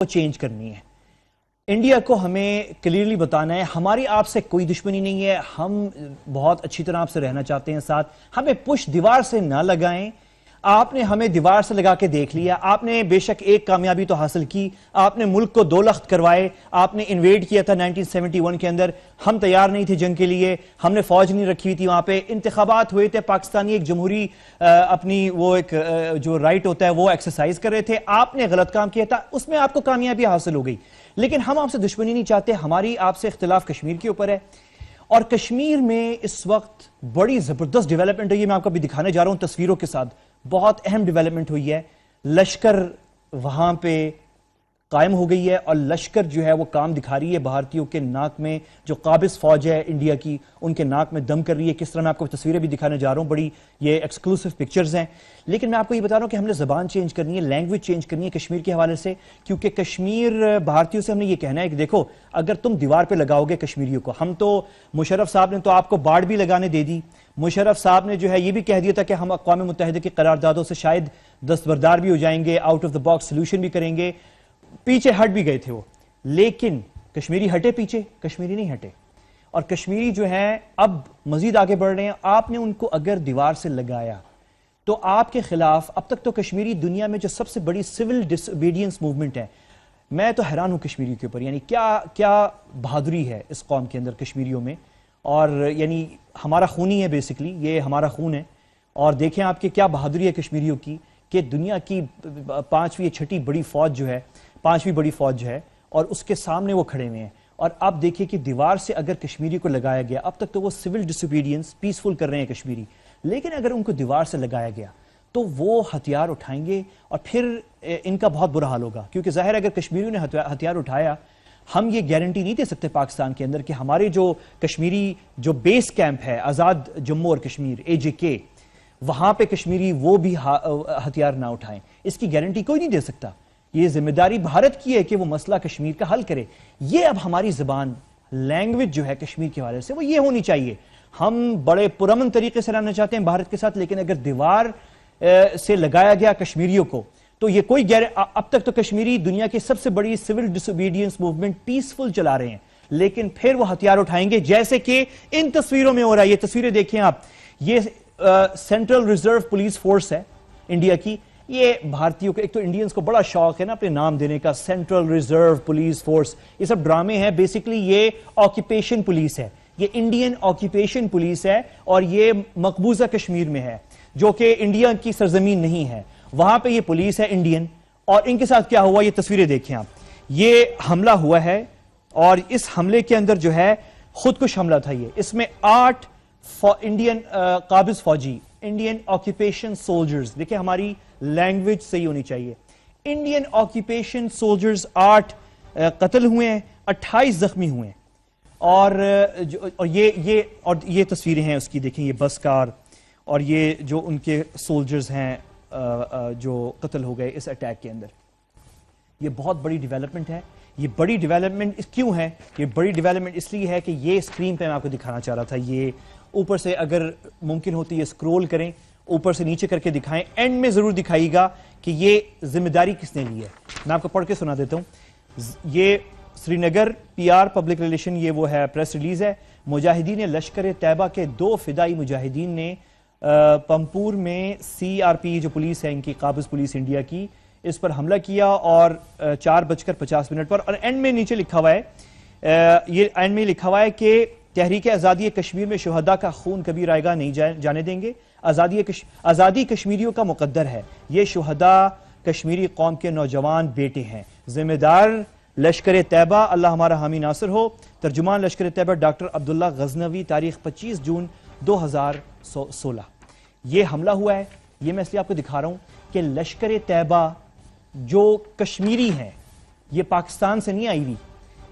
Change کرنی ہے. India کو ہمیں کلیئرلی بتانا ہے ہماری آپ سے کوئی دشمنی نہیں ہے, ہم بہت اچھی طرح آپ سے رہنا چاہتے ہیں ساتھ, ہمیں پش دیوار سے نہ لگائیں. آپ نے ہمیں دیوار سے لگا کے دیکھ لیا, آپ نے بے شک ایک کامیابی تو حاصل کی, آپ نے ملک کو 2 لخت کروائے, آپ نے انویڈ کیا تھا 1971 کے اندر, ہم تیار نہیں تھے جنگ کے لیے, ہم نے فوج نہیں رکھی ہوئی تھی وہاں پہ, انتخابات ہوئے تھے, پاکستانی ایک جمہوری اپنی وہ ایک جو رائٹ ہوتا ہے وہ ایکسرسائز کر رہے تھے, آپ نے غلط کام کیا تھا, اس میں آپ کو کامیابی حاصل ہو گئی. لیکن ہم آپ سے دشمنی نہیں چاہتے, ہماری آپ سے اختلاف کشمیر کے اوپر ہے. اور کشمیر میں اس وقت بڑی زبردست ڈیولپمنٹ ہوئی ہے, میں آپ کو بھی دکھانے جا رہا ہوں تصویروں کے ساتھ. بہت اہم ڈیولپمنٹ ہوئی ہے, لشکر وہاں پہ قائم ہو گئی ہے, اور لشکر جو ہے وہ کام دکھا رہی ہے بھارتیوں کے ناک میں, جو قابض فوج ہے انڈیا کی ان کے ناک میں دم کر رہی ہے. کس طرح میں آپ کو تصویریں بھی دکھانے جا رہا ہوں, بڑی یہ ایکسکلوسیو پکچرز ہیں. لیکن میں آپ کو یہ بتا رہا ہوں کہ ہم نے زبان چینج کرنی ہے, لینگویج چینج کرنی ہے کشمیر کے حوالے سے, کیونکہ کشمیر بھارتیوں سے ہم نے یہ کہنا ہے کہ دیکھو اگر تم دیوار پہ لگاؤ گے کشمیریوں کو, ہم تو مشرف صاحب نے تو آپ کو باڑ بھی لگانے دے دی, مشرف صاحب نے جو ہے یہ بھی کہہ دیا تھا کہ ہم اقوام متحدہ کی قراردادوں سے شاید دستبردار بھی ہو جائیں گے, out of the box solution بھی کریں گے, پیچھے ہٹ بھی گئے تھے وہ. لیکن کشمیری ہٹے پیچھے, کشمیری نہیں ہٹے, اور کشمیری جو ہیں اب مزید آگے بڑھ رہے ہیں. آپ نے ان کو اگر دیوار سے لگایا تو آپ کے خلاف, اب تک تو کشمیری دنیا میں جو سب سے بڑی سول ڈس اوبیڈینس موومنٹ ہے, میں تو حیران ہوں کشمیری کے اوپر, یعنی کیا بہادری ہے اس قوم کے اندر کشمیریوں میں, اور یعنی ہمارا خونی ہے بیسکلی, یہ ہمارا خون ہے. اور دیکھیں آپ کہ کیا بہادری ہے کشمیریوں کی کہ دنیا کی 5ویں 6ٹھی بڑی فوج جو ہے, 5ویں بڑی فوج جو ہے, اور اس کے سامنے وہ کھڑے ہوئے ہیں. اور آپ دیکھیں کہ دیوار سے اگر کشمیری کو لگایا گیا, اب تک تو وہ سول ڈس اوبیڈینس پیسفل کر رہے ہیں کشمیری, لیکن اگر ان کو دیوار سے لگایا گیا تو وہ ہتھیار اٹھائیں گے, اور پھر ان کا بہت برا حال ہوگا. کیونکہ ظاہر اگر کشمیریوں نے ہتھیار اٹھایا, ہم یہ گارنٹی نہیں دے سکتے پاکستان کے اندر کہ ہمارے جو کشمیری جو بیس کیمپ ہے آزاد جموں اور کشمیر AJK, وہاں پہ کشمیری وہ بھی ہتھیار نہ اٹھائیں. اس کی گارنٹی کوئی نہیں دے سکتا. یہ ذمہ داری بھارت کی ہے کہ وہ مسئلہ کشمیر کا حل کرے. یہ اب ہماری زبان, لینگویج جو ہے کشمیر کے حوالے سے وہ یہ ہونی چاہیے. ہم بڑے پرامن طریقے سے رہنا چاہتے ہیں بھارت کے ساتھ, لیکن اگر دیوار سے لگایا گیا کشمیریوں کو تو یہ کوئی اب تک تو کشمیری دنیا کی سب سے بڑی سول ڈس اوبیڈینس موومنٹ پیسفل چلا رہے ہیں, لیکن پھر وہ ہتھیار اٹھائیں گے جیسے کہ ان تصویروں میں ہو رہا ہے. یہ تصویریں دیکھیں آپ, یہ سینٹرل ریزرو پولیس فورس ہے انڈیا کی. یہ بھارتیوں کو, ایک تو انڈینز کو بڑا شوق ہے نا اپنے نام دینے کا, سینٹرل ریزرو پولیس فورس, یہ سب ڈرامے ہیں. بیسکلی یہ آکیپیشن پولیس ہے, یہ انڈین آکیپیشن پولیس ہے, اور یہ مقبوضہ کشمیر میں ہے جو کہ انڈیا کی سرزمین نہیں ہے, وہاں پہ یہ پولیس ہے انڈین. اور ان کے ساتھ کیا ہوا یہ تصویریں دیکھیں آپ, یہ حملہ ہوا ہے, اور اس حملے کے اندر جو ہے خودکش حملہ تھا یہ. اس میں 8 انڈین قابض فوجی, انڈین آکیپیشن سولجرز, دیکھیں ہماری لینگویج صحیح ہونی چاہیے, انڈین آکیپیشن سولجرز 8 قتل ہوئے ہیں, 28 زخمی ہوئے ہیں. اور یہ تصویریں ہیں اس کی, دیکھیں یہ بس کار, اور یہ جو ان کے سولجرز ہیں جو قتل ہو گئے اس اٹیک کے اندر. یہ بہت بڑی ڈیولپمنٹ ہے. یہ بڑی ڈیولپمنٹ کیوں ہے؟ یہ بڑی ڈیولپمنٹ اس لیے ہے کہ یہ اسکرین پہ میں آپ کو دکھانا چاہ رہا تھا, یہ اوپر سے اگر ممکن ہوتی ہے اسکرول کریں, اوپر سے نیچے کر کے دکھائیں, اینڈ میں ضرور دکھائیے گا کہ یہ ذمہ داری کس نے لی ہے. میں آپ کو پڑھ کے سنا دیتا ہوں. یہ سری نگر PR پبلک ریلیشن, یہ وہ ہے پریس ریلیز ہے. مجاہدین لشکر طیبہ کے 2 فدائی مجاہدین نے پمپور میں CRP جو پولیس ہے ان کی, قابض پولیس انڈیا کی, اس پر حملہ کیا, اور 4:50 پر. اور اینڈ میں نیچے لکھا ہوا ہے, یہ اینڈ میں لکھا ہوا ہے کہ تحریک آزادی کشمیر میں شہداء کا خون کبھی رائے گاہ نہیں جانے دیں گے. آزادی کشمیریوں کا مقدر ہے, یہ شہداء کشمیری قوم کے نوجوان بیٹے ہیں. ذمہ دار لشکر طیبہ, اللہ ہمارا حامی ناصر ہو. ترجمان لشکر طیبہ ڈاکٹر عبداللہ غزنوی, تاریخ 25 جون 2016. یہ حملہ ہوا ہے. یہ میں اس لیے آپ کو دکھا رہا ہوں کہ لشکر طیبہ جو کشمیری ہیں, یہ پاکستان سے نہیں آئی ہوئی,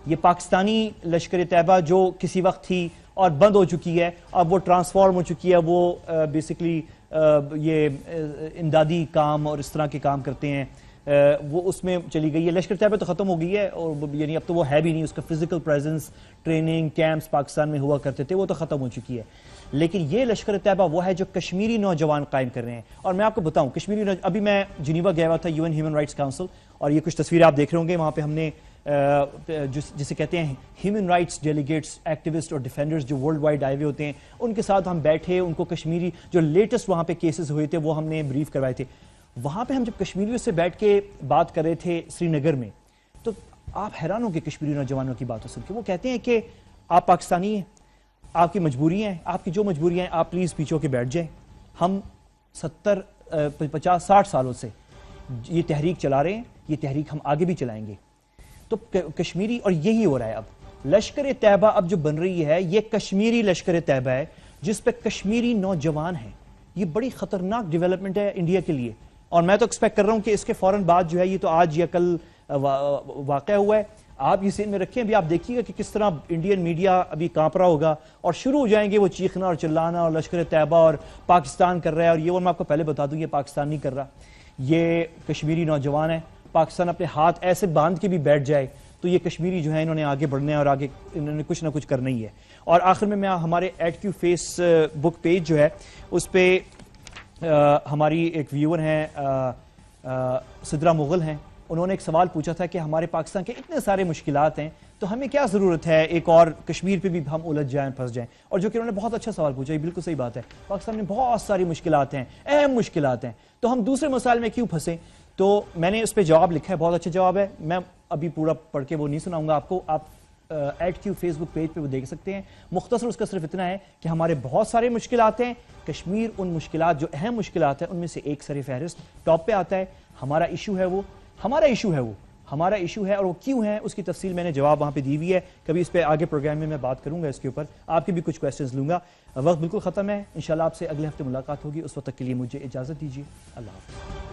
یہ پاکستانی لشکر طیبہ جو کسی وقت تھی اور بند ہو چکی ہے, اب وہ ٹرانسفارم ہو چکی ہے, وہ بیسکلی یہ امدادی کام اور اس طرح کے کام کرتے ہیں, وہ اس میں چلی گئی ہے. لشکر طیبہ تو ختم ہو گئی ہے, اور یعنی اب تو وہ ہے بھی نہیں, اس کا physical presence, training camps Pakistan میں ہوا کرتے تھے, وہ تو ختم ہو چکی ہے. لیکن یہ لشکر طیبہ وہ ہے جو کشمیری نوجوان قائم کر رہے ہیں. اور میں آپ کو بتاؤں, کشمیری ابھی میں جنیوا گیا ہوا تھا UN ہیومن رائٹس کاؤنسل, اور یہ کچھ تصویریں آپ دیکھ رہے ہوں گے, وہاں پہ ہم نے جسے کہتے ہیں ہیومن رائٹس ڈیلیگیٹس, ایکٹیوسٹ اور ڈیفینڈرز جو ورلڈ وائڈ آئے ہوئے ہوتے ہیں, ان کے ساتھ ہم بیٹھے, ان کو کشمیری جو لیٹسٹ وہاں پہ کیسز ہوئے تھے وہ ہم نے بریف کروائے تھے. وہاں پہ ہم جب کشمیریوں سے بیٹھ کے بات کر رہے تھے سری نگر میں, تو آپ حیران ہو گے کشمیری نوجوانوں کی باتوں سن کے. وہ کہتے ہیں کہ آپ پاکستانی ہیں, آپ کی مجبوری ہیں, آپ کی جو مجبوریاں ہیں آپ پلیز پیچھے ہو کے بیٹھ جائیں. ہم 50-60 سالوں سے یہ تحریک چلا رہے ہیں, یہ تحریک ہم آگے بھی چلائیں گے. تو کشمیری, اور یہی ہو رہا ہے اب لشکر طیبہ اب جو بن رہی ہے یہ کشمیری لشکر طیبہ ہے جس پہ کشمیری نوجوان ہیں. یہ بڑی خطرناک ڈیولپمنٹ ہے انڈیا کے لیے, اور میں تو ایکسپیکٹ کر رہا ہوں کہ اس کے فوراً بعد جو ہے, یہ تو آج یا کل واقع ہوا ہے, آپ یہ سین میں رکھیں. ابھی آپ دیکھیے گا کہ کس طرح انڈین میڈیا ابھی کانپ رہا ہوگا اور شروع ہو جائیں گے وہ چیخنا اور چلانا اور لشکر طیبہ اور پاکستان کر رہا ہے. اور یہ میں آپ کو پہلے بتا دوں یہ پاکستان نہیں کر رہا, یہ کشمیری نوجوان ہے. پاکستان اپنے ہاتھ ایسے باندھ کے بھی بیٹھ جائے تو یہ کشمیری جو ہے انہوں نے آگے بڑھنا ہے اور آگے انہوں نے کچھ نہ کچھ کرنا ہی ہے. اور آخر میں ہمارے at Q Facebook page جو ہے اس پہ ہماری ایک ویور ہیں صدرہ مغل ہیں, انہوں نے ایک سوال پوچھا تھا کہ ہمارے پاکستان کے اتنے سارے مشکلات ہیں تو ہمیں کیا ضرورت ہے ایک اور کشمیر پہ بھی ہم الجھ جائیں, پھنس جائیں. اور جو کہ انہوں نے بہت اچھا سوال پوچھا, یہ بالکل صحیح بات ہے. پاکستان میں بہت ساری مشکلات ہیں, اہم مشکلات ہیں, تو ہم دوسرے مسائل میں کیوں پھنسیں. تو میں نے اس پہ جواب لکھا ہے, بہت اچھا جواب ہے. میں ابھی پورا پڑھ کے وہ نہیں سناؤں گا آپ کو, آپ at Q Facebook page پہ وہ دیکھ سکتے ہیں. مختصر اس کا صرف اتنا ہے کہ ہمارے بہت سارے مشکلات ہیں, کشمیر ان مشکلات جو اہم مشکلات ہیں ان میں سے ایک سر فہرست ٹاپ پہ آتا ہے. ہمارا ایشو ہے وہ, ہمارا ایشو ہے, اور وہ کیوں ہے اس کی تفصیل میں نے جواب وہاں پہ دی ہوئی ہے. کبھی اس پہ آگے پروگرام میں بات کروں گا اس کے اوپر, آپ کے بھی کچھ کویسچنز لوں گا. وقت بالکل ختم ہے, انشاءاللہ آپ سے اگلے ہفتے ملاقات ہوگی. اس وقت تک کے لیے مجھے اجازت دیجیے. اللہ حافظ.